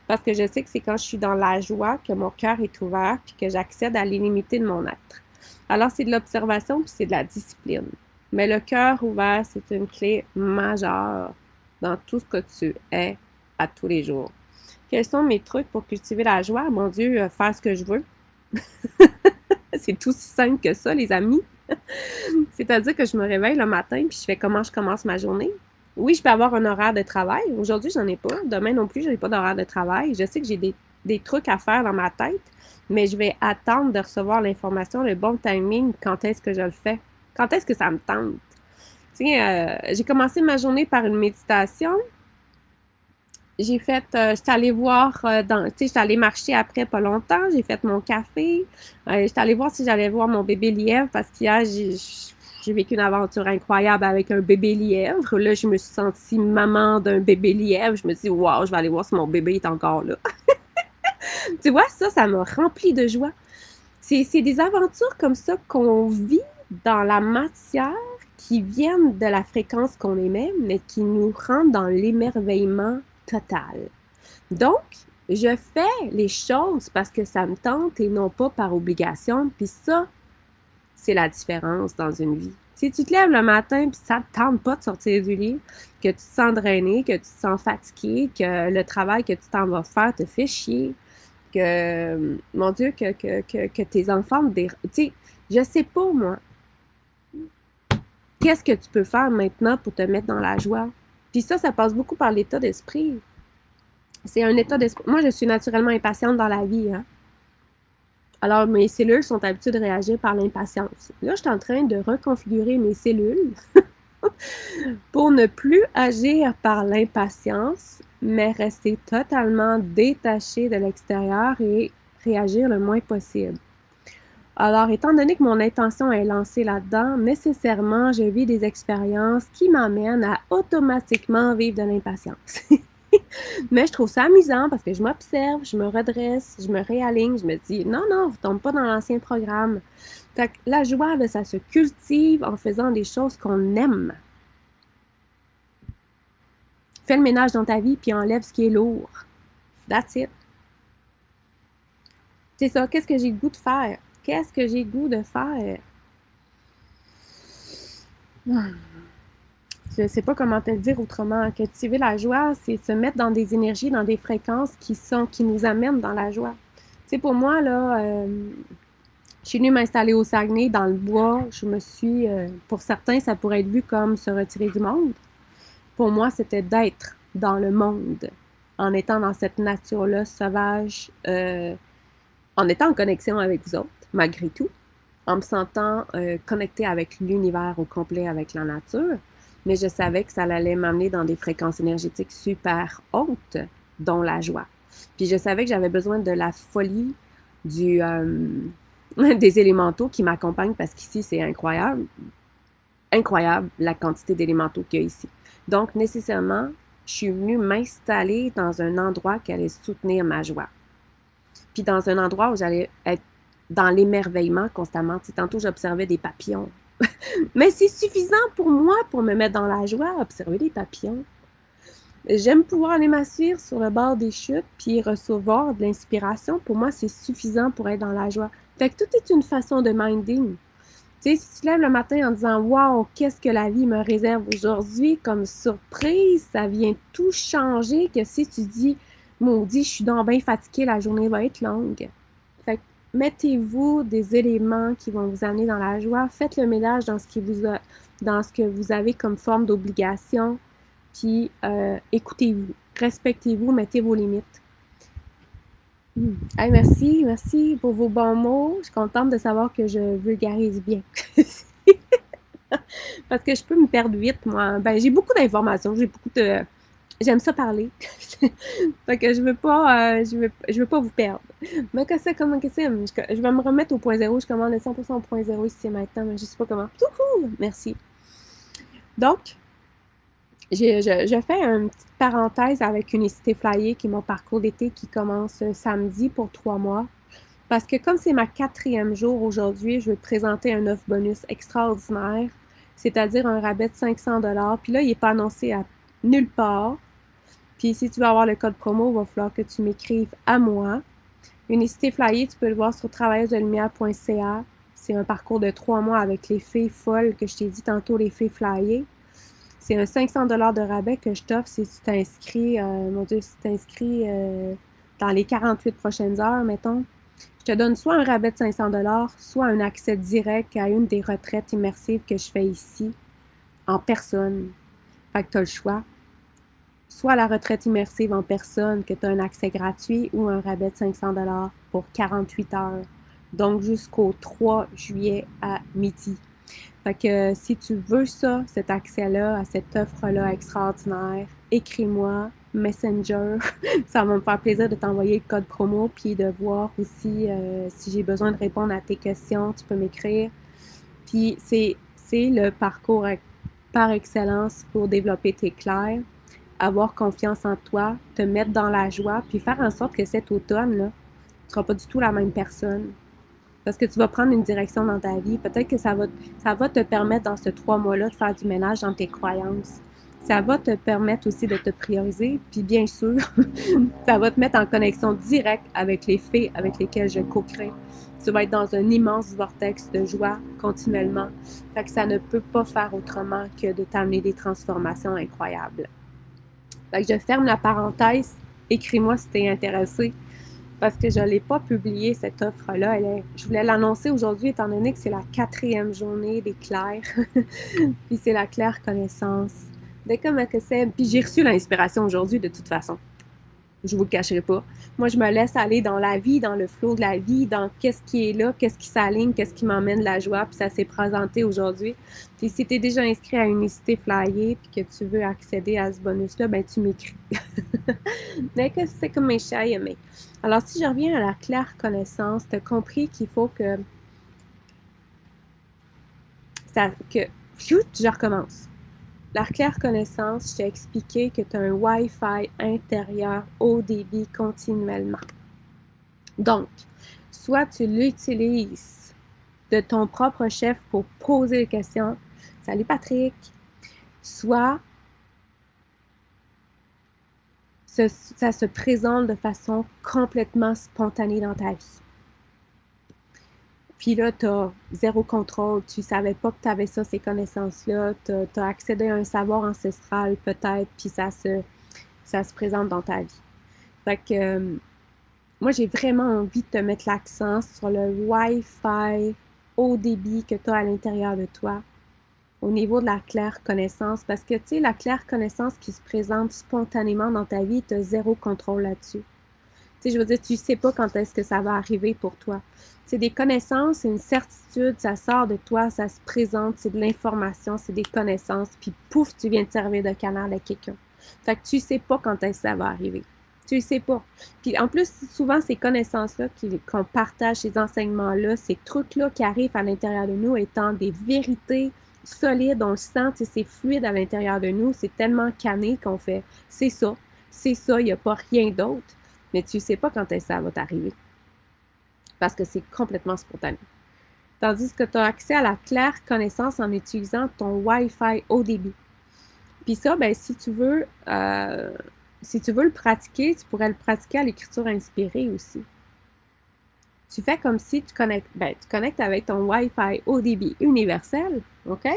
parce que je sais que c'est quand je suis dans la joie que mon cœur est ouvert, puis que j'accède à l'illimité de mon être. Alors, c'est de l'observation, puis c'est de la discipline. Mais le cœur ouvert, c'est une clé majeure dans tout ce que tu es à tous les jours. Quels sont mes trucs pour cultiver la joie? Mon Dieu, faire ce que je veux. C'est tout si simple que ça, les amis. C'est-à-dire que je me réveille le matin puis je fais comment je commence ma journée. Oui, je peux avoir un horaire de travail. Aujourd'hui, j'en ai pas. Demain non plus, je n'ai pas d'horaire de travail. Je sais que j'ai des trucs à faire dans ma tête, mais je vais attendre de recevoir l'information, le bon timing, quand est-ce que je le fais. Quand est-ce que ça me tente? Tu sais, j'ai commencé ma journée par une méditation. j'étais allée voir, tu sais, j'étais allée marcher après pas longtemps, j'ai fait mon café, j'étais allée voir si j'allais voir mon bébé lièvre parce qu'hier, j'ai vécu une aventure incroyable avec un bébé lièvre. Là, je me suis sentie maman d'un bébé lièvre. Je me suis dit, waouh, je vais aller voir si mon bébé est encore là. Tu vois, ça m'a rempli de joie. C'est des aventures comme ça qu'on vit dans la matière qui viennent de la fréquence qu'on aimait, mais qui nous rendent dans l'émerveillement total. Donc, je fais les choses parce que ça me tente et non pas par obligation. Puis ça, c'est la différence dans une vie. Si tu te lèves le matin puis ça ne te tente pas de sortir du lit, que tu te sens drainé, que tu te sens fatigué, que le travail que tu t'en vas faire te fait chier, que, mon Dieu, que tes enfants, tu sais, je sais pas, moi, qu'est-ce que tu peux faire maintenant pour te mettre dans la joie? Puis ça passe beaucoup par l'état d'esprit. C'est un état d'esprit. Moi, je suis naturellement impatiente dans la vie, hein. Alors, mes cellules sont habituées de réagir par l'impatience. Là, je suis en train de reconfigurer mes cellules pour ne plus agir par l'impatience, mais rester totalement détaché de l'extérieur et réagir le moins possible. Alors, étant donné que mon intention est lancée là-dedans, nécessairement, je vis des expériences qui m'amènent à automatiquement vivre de l'impatience. Mais je trouve ça amusant parce que je m'observe, je me redresse, je me réaligne, je me dis non, non, vous ne tombez pas dans l'ancien programme. Fait que la joie, là, ça se cultive en faisant des choses qu'on aime. Fais le ménage dans ta vie puis enlève ce qui est lourd. That's it. C'est ça, qu'est-ce que j'ai le goût de faire? Qu'est-ce que j'ai le goût de faire? Je ne sais pas comment te le dire autrement. Cultiver la joie, c'est se mettre dans des énergies, dans des fréquences qui nous amènent dans la joie. Tu sais, pour moi, là, je suis venue m'installer au Saguenay, dans le bois. Pour certains, ça pourrait être vu comme se retirer du monde. Pour moi, c'était d'être dans le monde, en étant dans cette nature-là sauvage, en étant en connexion avec vous autres, malgré tout, en me sentant connectée avec l'univers au complet, avec la nature. Mais je savais que ça allait m'amener dans des fréquences énergétiques super hautes, dont la joie. Puis je savais que j'avais besoin de la folie des élémentaux qui m'accompagnent parce qu'ici, c'est incroyable. Incroyable la quantité d'élémentaux qu'il y a ici. Donc, nécessairement, je suis venue m'installer dans un endroit qui allait soutenir ma joie. Puis dans un endroit où j'allais être dans l'émerveillement constamment. Tu sais, tantôt, j'observais des papillons. Mais c'est suffisant pour moi pour me mettre dans la joie, observer des papillons. J'aime pouvoir aller m'asseoir sur le bord des chutes puis recevoir de l'inspiration. Pour moi, c'est suffisant pour être dans la joie. Fait que tout est une façon de minding. Tu sais, si tu lèves le matin en disant « Wow, qu'est-ce que la vie me réserve aujourd'hui comme surprise? » Ça vient tout changer que si tu dis « Maudit, je suis donc bien fatiguée, la journée va être longue. » Fait que mettez-vous des éléments qui vont vous amener dans la joie. Faites le ménage dans ce que vous avez comme forme d'obligation. Puis écoutez-vous, respectez-vous, mettez vos limites. Hey, merci pour vos bons mots. Je suis contente de savoir que je vulgarise bien. Parce que je peux me perdre vite, moi. Ben, j'ai beaucoup d'informations, j'aime ça parler. Fait que je veux pas vous perdre. Mais que c'est, comment que c'est? Je vais me remettre au point zéro. Je commande le 100% au point zéro ici maintenant, mais je sais pas comment. Coucou! Merci. Donc, je fais une petite parenthèse avec Unicité Flyer, qui est mon parcours d'été qui commence samedi pour 3 mois. Parce que comme c'est ma 4e jour aujourd'hui, je vais te présenter un offre bonus extraordinaire, c'est-à-dire un rabais de 500$. Puis là, il n'est pas annoncé à nulle part. Puis si tu veux avoir le code promo, il va falloir que tu m'écrives à moi. Unicité Flyer, tu peux le voir sur travailleusedelumière.ca. C'est un parcours de 3 mois avec les fées folles que je t'ai dit tantôt, les fées Flyer. C'est un 500$ de rabais que je t'offre si tu t'inscris, mon Dieu, si tu t'inscris dans les 48 prochaines heures, mettons. Je te donne soit un rabais de 500$, soit un accès direct à une des retraites immersives que je fais ici, en personne. Fait que tu as le choix. Soit la retraite immersive en personne, que tu as un accès gratuit, ou un rabais de 500$ pour 48 heures. Donc jusqu'au 3 juillet à midi. Fait que si tu veux ça, cet accès-là, à cette offre-là extraordinaire, écris-moi Messenger. Ça va me faire plaisir de t'envoyer le code promo, puis de voir aussi si j'ai besoin de répondre à tes questions, tu peux m'écrire. Puis c'est le parcours par excellence pour développer tes clairs, avoir confiance en toi, te mettre dans la joie, puis faire en sorte que cet automne, là, tu ne seras pas du tout la même personne. Parce que tu vas prendre une direction dans ta vie. Peut-être que ça va te permettre dans ces 3 mois-là de faire du ménage dans tes croyances. Ça va te permettre aussi de te prioriser. Puis bien sûr, ça va te mettre en connexion directe avec les fées avec lesquelles je co-crée. Tu vas être dans un immense vortex de joie continuellement. Fait que ça ne peut pas faire autrement que de t'amener des transformations incroyables. Fait que je ferme la parenthèse. Écris-moi si tu es intéressé. Parce que je ne l'ai pas publié, cette offre-là. Je voulais l'annoncer aujourd'hui, étant donné que c'est la 4e journée des clairs. Puis c'est la claire connaissance. Dès comment que c'est. Puis j'ai reçu l'inspiration aujourd'hui, de toute façon. Je vous le cacherai pas. Moi, je me laisse aller dans la vie, dans le flot de la vie, dans qu'est-ce qui est là, qu'est-ce qui s'aligne, qu'est-ce qui m'emmène de la joie, puis ça s'est présenté aujourd'hui. Puis si tu es déjà inscrit à Unicité Flyer, puis que tu veux accéder à ce bonus-là, ben tu m'écris. Dès que c'est comme mes chats aimés. Alors, si je reviens à la claire connaissance, tu as compris qu'il faut que je recommence. La claire connaissance, je t'ai expliqué que tu as un Wi-Fi intérieur haut débit continuellement. Donc, soit tu l'utilises de ton propre chef pour poser des questions. Salut Patrick. Soit ça se présente de façon complètement spontanée dans ta vie. Puis là, tu as zéro contrôle, tu ne savais pas que tu avais ça, ces connaissances-là, tu as accédé à un savoir ancestral peut-être, puis ça se présente dans ta vie. Fait que moi, j'ai vraiment envie de te mettre l'accent sur le Wi-Fi haut débit que tu as à l'intérieur de toi, au niveau de la claire connaissance, parce que, tu sais, la claire connaissance qui se présente spontanément dans ta vie, tu as zéro contrôle là-dessus. Tu sais, je veux dire, tu ne sais pas quand est-ce que ça va arriver pour toi. C'est des connaissances, c'est une certitude, ça sort de toi, ça se présente, c'est de l'information, c'est des connaissances, puis pouf, tu viens de servir de canal à quelqu'un. Fait que tu ne sais pas quand est-ce que ça va arriver. Tu ne sais pas. Puis en plus, souvent, ces connaissances-là qu'on partage, ces enseignements-là, ces trucs-là qui arrivent à l'intérieur de nous étant des vérités solides, on le sent, c'est fluide à l'intérieur de nous, c'est tellement canné qu'on fait, c'est ça, il n'y a pas rien d'autre, mais tu ne sais pas quand est-ce que ça va t'arriver, parce que c'est complètement spontané. Tandis que tu as accès à la claire connaissance en utilisant ton Wi-Fi haut débit. Puis ça, ben, si tu veux le pratiquer, tu pourrais le pratiquer à l'écriture inspirée aussi. Tu fais comme si tu connectes avec ton Wi-Fi haut débit universel, OK?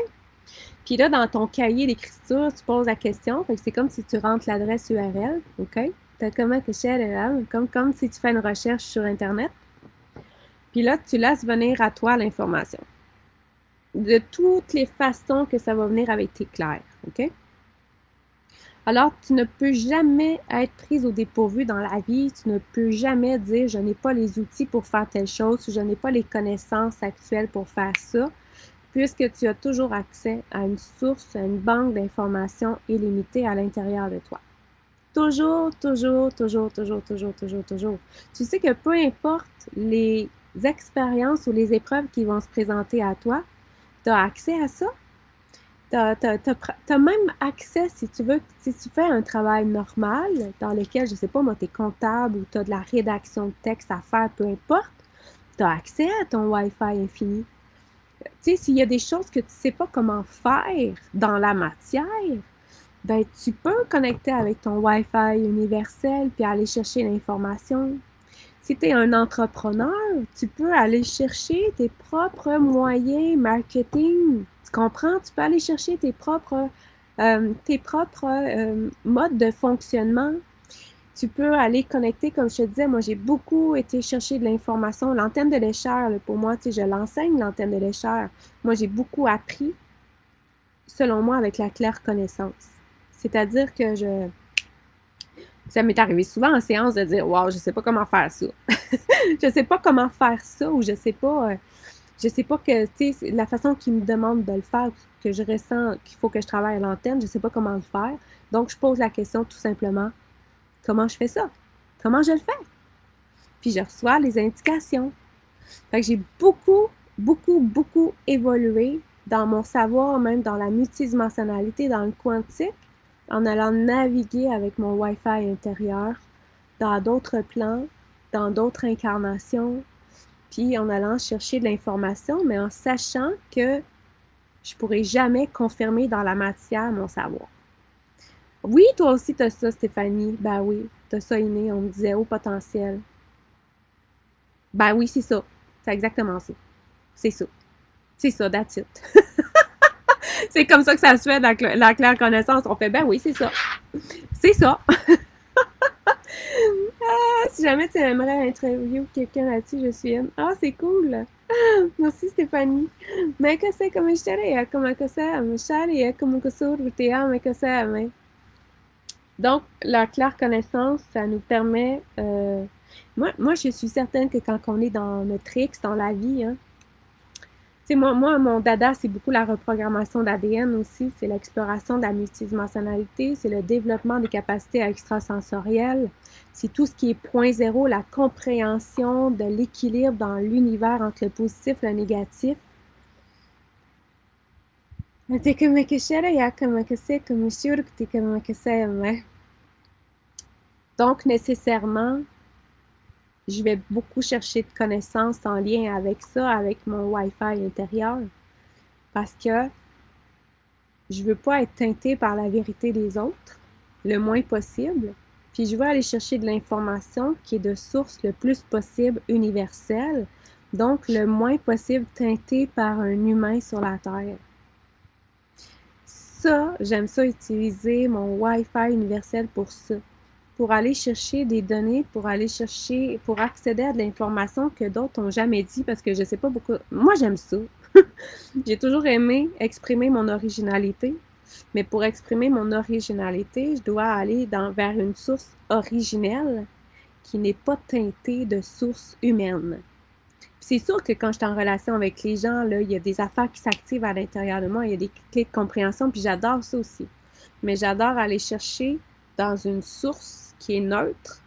Puis là, dans ton cahier d'écriture, tu poses la question, fait que c'est comme si tu rentres l'adresse URL, OK? Comment que c'est, comme si tu fais une recherche sur Internet. Puis là, tu laisses venir à toi l'information. De toutes les façons que ça va venir avec tes clairs, OK? Alors, tu ne peux jamais être prise au dépourvu dans la vie. Tu ne peux jamais dire « je n'ai pas les outils pour faire telle chose » ou « je n'ai pas les connaissances actuelles pour faire ça », puisque tu as toujours accès à une source, à une banque d'informations illimitée à l'intérieur de toi. Toujours, toujours, toujours, toujours, toujours, toujours, toujours. Tu sais que peu importe les expériences ou les épreuves qui vont se présenter à toi, tu as accès à ça. Tu as même accès, si tu veux, si tu fais un travail normal dans lequel, je ne sais pas, moi, tu es comptable ou tu as de la rédaction de texte à faire, peu importe, tu as accès à ton Wi-Fi infini. Tu sais, s'il y a des choses que tu ne sais pas comment faire dans la matière, ben tu peux connecter avec ton Wi-Fi universel puis aller chercher l'information. Si tu es un entrepreneur, tu peux aller chercher tes propres moyens marketing. Tu comprends? Tu peux aller chercher tes propres modes de fonctionnement. Tu peux aller connecter, comme je te disais, moi j'ai beaucoup été chercher de l'information. L'antenne de l'échelle, pour moi, tu sais, je l'enseigne, l'antenne de l'échelle. Moi, j'ai beaucoup appris, selon moi, avec la claire connaissance. C'est-à-dire que ça m'est arrivé souvent en séance de dire « Wow, je ne sais pas comment faire ça. » Je ne sais pas comment faire ça ou je ne sais pas que, tu sais, la façon qu'ils me demandent de le faire, que je ressens qu'il faut que je travaille à l'antenne, je ne sais pas comment le faire. Donc, je pose la question tout simplement Comment je fais ça? Comment je le fais? Puis je reçois les indications. Fait que j'ai beaucoup évolué dans mon savoir, même dans la multidimensionnalité, dans le quantique, en allant naviguer avec mon Wi-Fi intérieur dans d'autres plans, dans d'autres incarnations, puis en allant chercher de l'information, mais en sachant que je pourrais jamais confirmer dans la matière mon savoir. Oui, toi aussi, t'as ça, Stéphanie. Ben oui, t'as ça inné, on me disait haut potentiel. Ben oui, c'est ça. C'est exactement ça. C'est ça. C'est ça, that's it. C'est comme ça que ça se fait, la claire connaissance. On fait, ben oui, c'est ça. C'est ça. Ah, si jamais tu aimerais interviewer quelqu'un là-dessus, je suis une. Ah, c'est cool. Merci, Stéphanie. Mais que c'est comme je comme que c'est, comme que c'est, mais. Donc, la claire connaissance, ça nous permet. Moi, je suis certaine que quand on est dans notre X, dans la vie, hein, tu sais, moi, mon dada, c'est beaucoup la reprogrammation d'ADN aussi, c'est l'exploration de la multidimensionnalité, c'est le développement des capacités extrasensorielles, c'est tout ce qui est point zéro, la compréhension de l'équilibre dans l'univers entre le positif et le négatif. Donc, nécessairement, je vais beaucoup chercher de connaissances en lien avec ça, avec mon Wi-Fi intérieur, parce que je veux pas être teintée par la vérité des autres, le moins possible, puis je veux aller chercher de l'information qui est de source le plus possible universelle, donc le moins possible teintée par un humain sur la Terre. Ça, j'aime ça utiliser mon Wi-Fi universel pour ça, pour aller chercher des données, pour accéder à de l'information que d'autres n'ont jamais dit, parce que je sais pas beaucoup. Moi, j'aime ça. J'ai toujours aimé exprimer mon originalité, mais pour exprimer mon originalité, je dois aller vers une source originelle qui n'est pas teintée de sources humaines. C'est sûr que quand je suis en relation avec les gens, là, il y a des affaires qui s'activent à l'intérieur de moi, il y a des clés de compréhension, puis j'adore ça aussi. Mais j'adore aller chercher dans une source qui est neutre,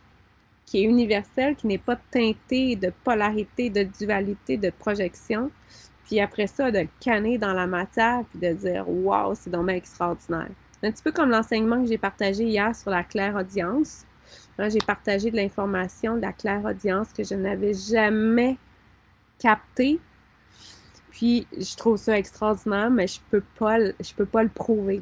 qui est universelle, qui n'est pas teintée de polarité, de dualité, de projection. Puis après ça, de le canner dans la matière, puis de dire « Wow, c'est donc bien extraordinaire ». Un petit peu comme l'enseignement que j'ai partagé hier sur la clairaudience. J'ai partagé de l'information de la clairaudience que je n'avais jamais captée. Puis je trouve ça extraordinaire, mais je peux pas le prouver.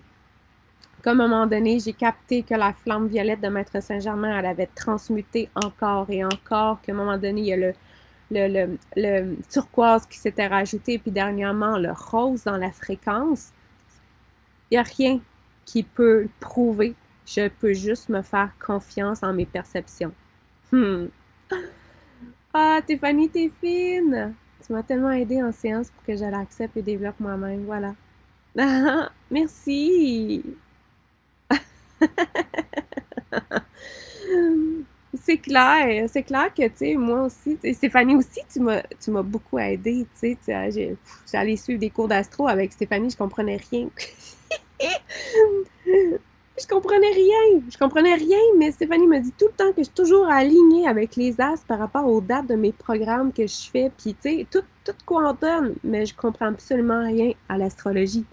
Comme à un moment donné, j'ai capté que la flamme violette de Maître Saint-Germain, elle avait transmuté encore et encore, qu'à un moment donné, il y a le turquoise qui s'était rajouté, puis dernièrement, le rose dans la fréquence. Il n'y a rien qui peut le prouver. Je peux juste me faire confiance en mes perceptions. Ah, Tiffany, t'es fine! Tu m'as tellement aidé en séance pour que je l'accepte et développe moi-même. Voilà. Merci! C'est clair que, tu sais, moi aussi, Stéphanie aussi, tu m'as beaucoup aidé, tu sais, j'allais suivre des cours d'astro avec Stéphanie, je comprenais rien. Je comprenais rien, mais Stéphanie me dit tout le temps que je suis toujours alignée avec les astres par rapport aux dates de mes programmes que je fais, puis tu sais, tout quantum, mais je comprends absolument rien à l'astrologie.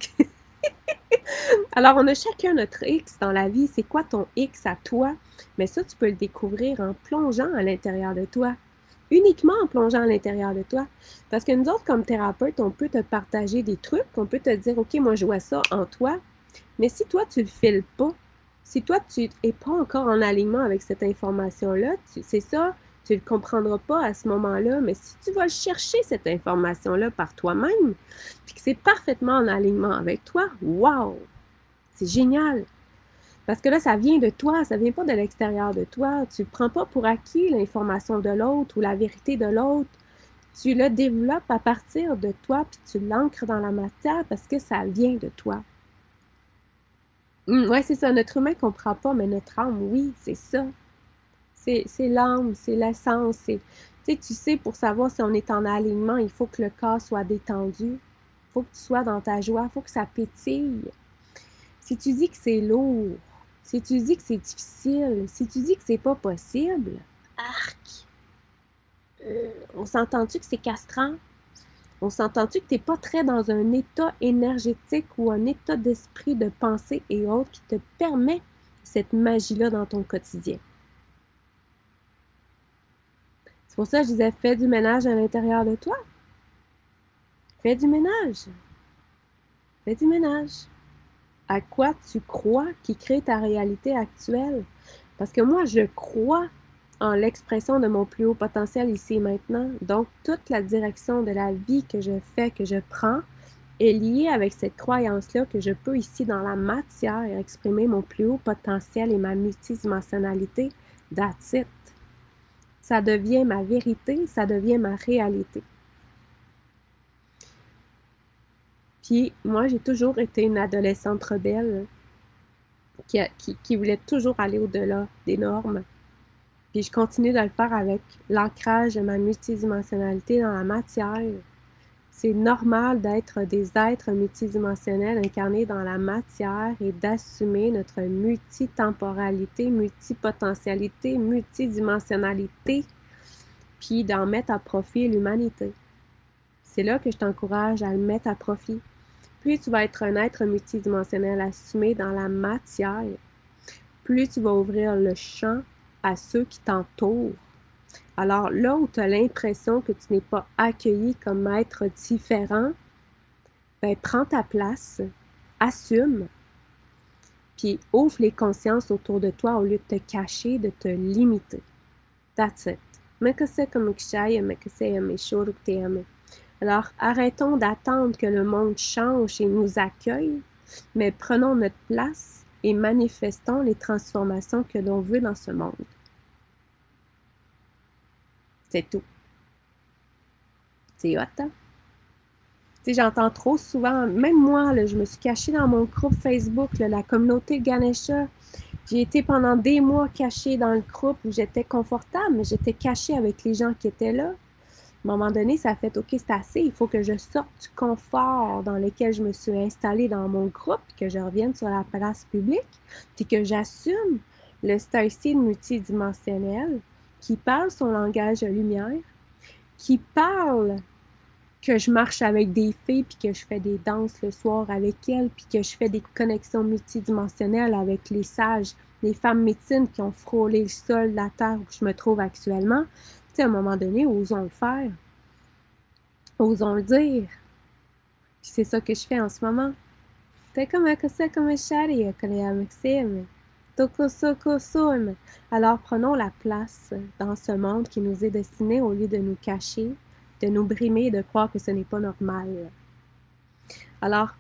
Alors, on a chacun notre X dans la vie. C'est quoi ton X à toi? Mais ça, tu peux le découvrir en plongeant à l'intérieur de toi. Uniquement en plongeant à l'intérieur de toi. Parce que nous autres, comme thérapeutes, on peut te partager des trucs, on peut te dire, OK, moi, je vois ça en toi. Mais si toi, tu le files pas, si toi, tu n'es pas encore en alignement avec cette information-là, c'est ça, tu ne le comprendras pas à ce moment-là. Mais si tu vas chercher cette information-là par toi-même, puis que c'est parfaitement en alignement avec toi, wow! C'est génial! Parce que là, ça vient de toi, ça vient pas de l'extérieur de toi. Tu ne prends pas pour acquis l'information de l'autre ou la vérité de l'autre. Tu le développes à partir de toi, puis tu l'ancres dans la matière parce que ça vient de toi. Oui, c'est ça. Notre humain ne comprend pas, mais notre âme, oui, c'est ça. C'est l'âme, c'est l'essence. Tu sais, pour savoir si on est en alignement, il faut que le corps soit détendu. Il faut que tu sois dans ta joie, il faut que ça pétille. Si tu dis que c'est lourd, Si tu dis que c'est difficile, si tu dis que c'est pas possible, arc! On s'entend-tu que c'est castrant? On s'entend-tu que tu n'es pas très dans un état énergétique ou un état d'esprit, de pensée et autres qui te permet cette magie-là dans ton quotidien? C'est pour ça que je disais, fais du ménage à l'intérieur de toi. Fais du ménage. Fais du ménage. À quoi tu crois qui crée ta réalité actuelle? Parce que moi, je crois en l'expression de mon plus haut potentiel ici et maintenant. Donc, toute la direction de la vie que je fais, que je prends, est liée avec cette croyance-là que je peux ici dans la matière exprimer mon plus haut potentiel et ma multidimensionnalité. That's it. Ça devient ma vérité, ça devient ma réalité. Puis moi, j'ai toujours été une adolescente rebelle qui voulait toujours aller au-delà des normes. Puis je continue de le faire avec l'ancrage de ma multidimensionnalité dans la matière. C'est normal d'être des êtres multidimensionnels incarnés dans la matière et d'assumer notre multitemporalité, multipotentialité, multidimensionnalité, puis d'en mettre à profit l'humanité. C'est là que je t'encourage à le mettre à profit. Plus tu vas être un être multidimensionnel assumé dans la matière, plus tu vas ouvrir le champ à ceux qui t'entourent. Alors là où tu as l'impression que tu n'es pas accueilli comme être différent, ben prends ta place, assume, puis ouvre les consciences autour de toi au lieu de te cacher, de te limiter. That's it. Alors, arrêtons d'attendre que le monde change et nous accueille, mais prenons notre place et manifestons les transformations que l'on veut dans ce monde. C'est tout. C'est hot, hein? Tu sais, j'entends trop souvent, même moi, là, je me suis cachée dans mon groupe Facebook, là, la communauté Ganesha. J'ai été pendant des mois cachée dans le groupe où j'étais confortable, mais j'étais cachée avec les gens qui étaient là. À un moment donné, ça a fait OK, c'est assez, il faut que je sorte du confort dans lequel je me suis installée dans mon groupe, que je revienne sur la place publique, puis que j'assume le Starseed multidimensionnel qui parle son langage de lumière, qui parle que je marche avec des filles, puis que je fais des danses le soir avec elles, puis que je fais des connexions multidimensionnelles avec les sages, les femmes médecines qui ont frôlé le sol de la terre où je me trouve actuellement. Tu sais, à un moment donné, osons le faire. Osons le dire. Puis c'est ça que je fais en ce moment. Alors prenons la place dans ce monde qui nous est destiné au lieu de nous cacher, de nous brimer et de croire que ce n'est pas normal. Alors,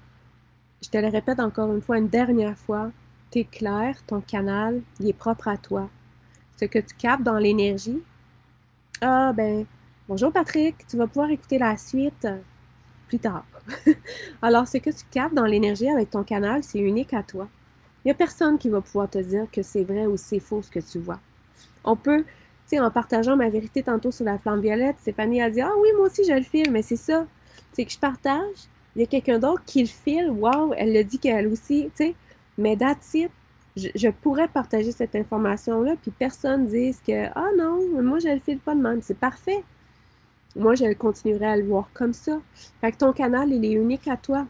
je te le répète encore une fois, une dernière fois, t'es clair, ton canal, il est propre à toi. Ce que tu captes dans l'énergie, ah ben, bonjour Patrick, tu vas pouvoir écouter la suite plus tard. Alors, ce que tu captes dans l'énergie avec ton canal, c'est unique à toi. Il n'y a personne qui va pouvoir te dire que c'est vrai ou c'est faux ce que tu vois. On peut, tu sais, en partageant ma vérité tantôt sur la flamme violette, Stéphanie a dit « Ah oui, moi aussi je le file », mais c'est ça. C'est que je partage, il y a quelqu'un d'autre qui le file, wow, elle le dit qu'elle aussi, tu sais, mais that's it. Je pourrais partager cette information-là, puis personne ne dise que « Ah non, moi je le file pas de même », c'est parfait. Moi, je continuerai à le voir comme ça. Fait que ton canal, il est unique à toi.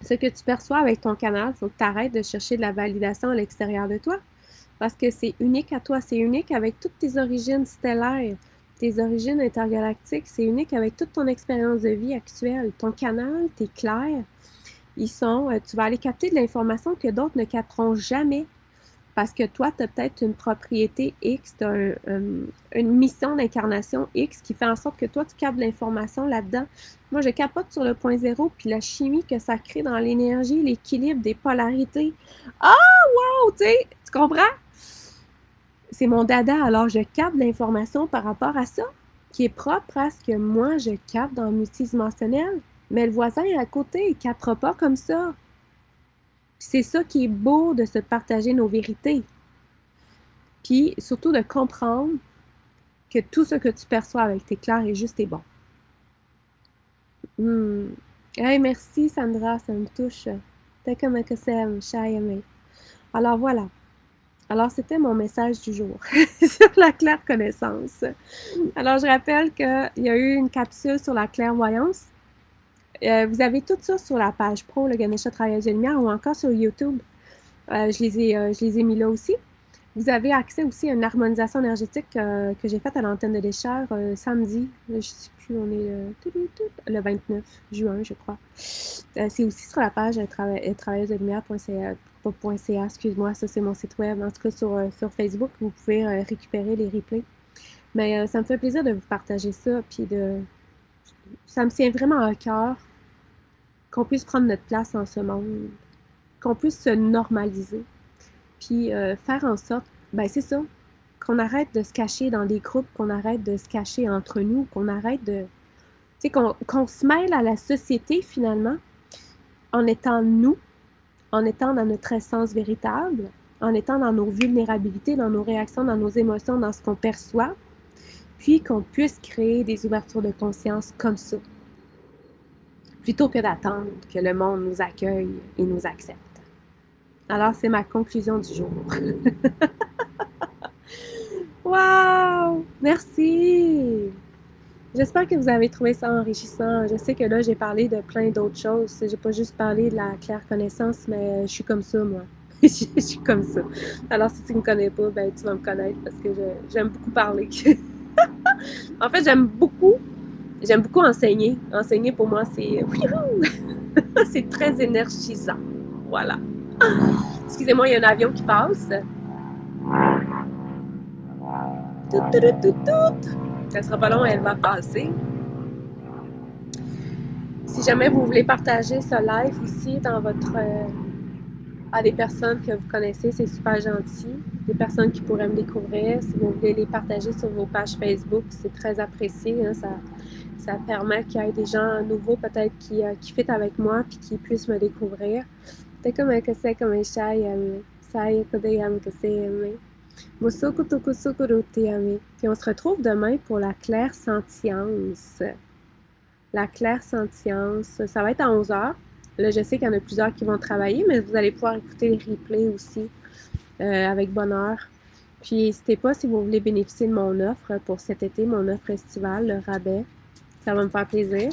Ce que tu perçois avec ton canal, il faut que tu arrêtes de chercher de la validation à l'extérieur de toi. Parce que c'est unique à toi. C'est unique avec toutes tes origines stellaires, tes origines intergalactiques. C'est unique avec toute ton expérience de vie actuelle. Ton canal, tes clairs, tu vas aller capter de l'information que d'autres ne capteront jamais. Parce que toi, tu as peut-être une propriété X, tu as une mission d'incarnation X qui fait en sorte que toi, tu captes l'information là-dedans. Moi, je capote sur le point zéro, puis la chimie que ça crée dans l'énergie, l'équilibre des polarités. Ah, wow, tu comprends? C'est mon dada, alors je capte l'information par rapport à ça, qui est propre à ce que moi, je capte dans le multidimensionnel. Mais le voisin à côté, il ne captera pas comme ça. C'est ça qui est beau de se partager nos vérités. Puis surtout de comprendre que tout ce que tu perçois avec tes clairs est juste et bon. Hey, merci Sandra, ça me touche. T'es comme un que c'est, alors voilà. Alors, c'était mon message du jour sur la claire connaissance. Alors, je rappelle qu'il y a eu une capsule sur la clairvoyance. Vous avez tout ça sur la page pro, le Ganesha Travailleuse de Lumière, ou encore sur YouTube. Je les ai mis là aussi. Vous avez accès aussi à une harmonisation énergétique que j'ai faite à l'antenne de Léchère samedi. Je ne sais plus, on est le 29 juin, je crois. C'est aussi sur la page travailleuse de lumière.ca, excuse-moi, ça c'est mon site web. En tout cas, sur Facebook, vous pouvez récupérer les replays. Mais ça me fait plaisir de vous partager ça, puis ça me tient vraiment à cœur qu'on puisse prendre notre place dans ce monde, qu'on puisse se normaliser, puis faire en sorte, ben c'est ça, qu'on arrête de se cacher dans des groupes, qu'on arrête de se cacher entre nous, qu'on arrête de, tu sais, qu'on se mêle à la société finalement, en étant nous, en étant dans notre essence véritable, en étant dans nos vulnérabilités, dans nos réactions, dans nos émotions, dans ce qu'on perçoit, puis qu'on puisse créer des ouvertures de conscience comme ça, plutôt que d'attendre que le monde nous accueille et nous accepte. Alors, c'est ma conclusion du jour. Wow! Merci! J'espère que vous avez trouvé ça enrichissant. Je sais que là, j'ai parlé de plein d'autres choses. J'ai pas juste parlé de la claire connaissance, mais je suis comme ça, moi. Je suis comme ça. Alors, si tu me connais pas, ben, tu vas me connaître parce que j'aime beaucoup parler. En fait, j'aime beaucoup enseigner. Enseigner, pour moi, c'est... c'est très énergisant. Voilà. Excusez-moi, il y a un avion qui passe. Ça sera pas long, elle va passer. Si jamais vous voulez partager ce live aussi dans votre... à des personnes que vous connaissez, c'est super gentil. Des personnes qui pourraient me découvrir. Si vous voulez les partager sur vos pages Facebook, c'est très apprécié. Hein, ça permet qu'il y ait des gens nouveaux peut-être qui fit avec moi puis qui puissent me découvrir. C'est comme un cassé comme un chat, ça y est, que c'est aimé. Puis on se retrouve demain pour la claire sentience. La claire sentience, ça va être à 11h. Là, je sais qu'il y en a plusieurs qui vont travailler, mais vous allez pouvoir écouter les replays aussi avec bonheur. Puis n'hésitez pas si vous voulez bénéficier de mon offre pour cet été, mon offre estivale, le rabais. Ça va me faire plaisir.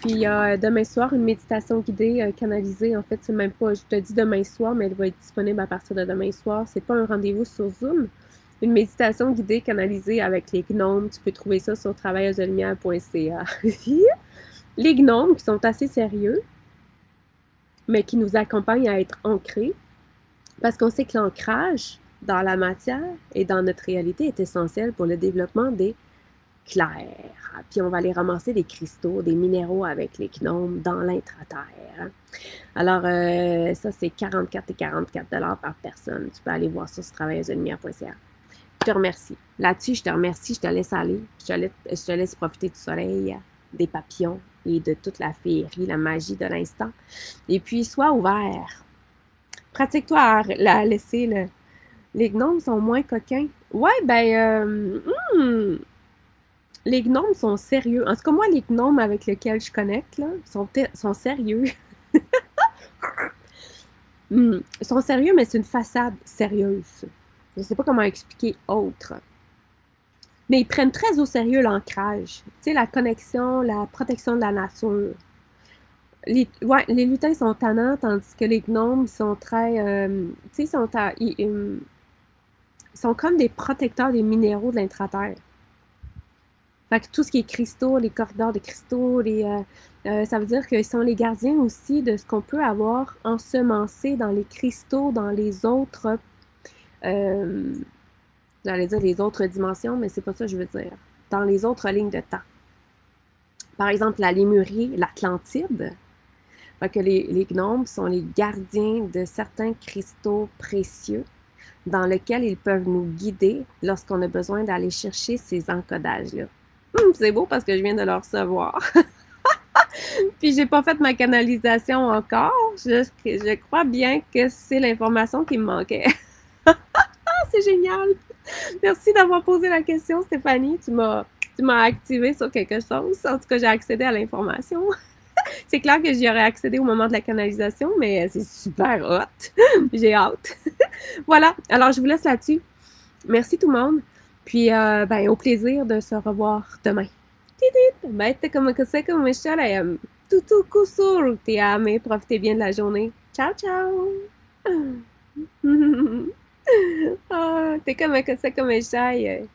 Puis il y a demain soir une méditation guidée canalisée. En fait, c'est même pas, je te dis demain soir, mais elle va être disponible à partir de demain soir. C'est pas un rendez-vous sur Zoom. Une méditation guidée canalisée avec les gnomes. Tu peux trouver ça sur travailleusedelumière.ca. Les gnomes qui sont assez sérieux, mais qui nous accompagnent à être ancrés. Parce qu'on sait que l'ancrage dans la matière et dans notre réalité est essentiel pour le développement des clair. Puis on va aller ramasser des cristaux, des minéraux avec les gnomes dans l'intra-terre. Alors, ça, c'est 44 et 44 $ par personne. Tu peux aller voir ça sur travailleusedelumière.ca. Je te remercie. Là-dessus, je te remercie. Je te laisse aller. Je te laisse profiter du soleil, des papillons et de toute la féerie, la magie de l'instant. Et puis, sois ouvert. Pratique-toi à laisser les gnomes sont moins coquins. Ouais, ben... les gnomes sont sérieux. En tout cas, moi, les gnomes avec lesquels je connecte, là, sont sérieux. Ils sont sérieux, mais c'est une façade sérieuse. Je ne sais pas comment expliquer autre. Mais ils prennent très au sérieux l'ancrage. Tu sais, la connexion, la protection de la nature. Les lutins sont tannants, tandis que les gnomes sont très... tu sais, ils sont comme des protecteurs des minéraux de l'intra-terre. Fait que tout ce qui est cristaux, les corridors de cristaux, ça veut dire qu'ils sont les gardiens aussi de ce qu'on peut avoir ensemencé dans les cristaux, dans les autres, j'allais dire les autres dimensions, mais c'est pas ça que je veux dire, dans les autres lignes de temps. Par exemple, la Lémurie, l'Atlantide. Fait que les gnomes sont les gardiens de certains cristaux précieux dans lesquels ils peuvent nous guider lorsqu'on a besoin d'aller chercher ces encodages-là. C'est beau parce que je viens de le recevoir. Puis j'ai pas fait ma canalisation encore. Je crois bien que c'est l'information qui me manquait. C'est génial! Merci d'avoir posé la question, Stéphanie. Tu m'as activé sur quelque chose. En tout cas, j'ai accédé à l'information. C'est clair que j'y aurais accédé au moment de la canalisation, mais c'est super hot. J'ai hâte. Voilà, alors je vous laisse là-dessus. Merci tout le monde. Puis, ben, au plaisir de se revoir demain. Titit! Bete como que sé como estarem. Tutu kusur, te ame. Profitez bien de la journée. Ciao, ciao! Ah, t'es comme que c'est comme un chai.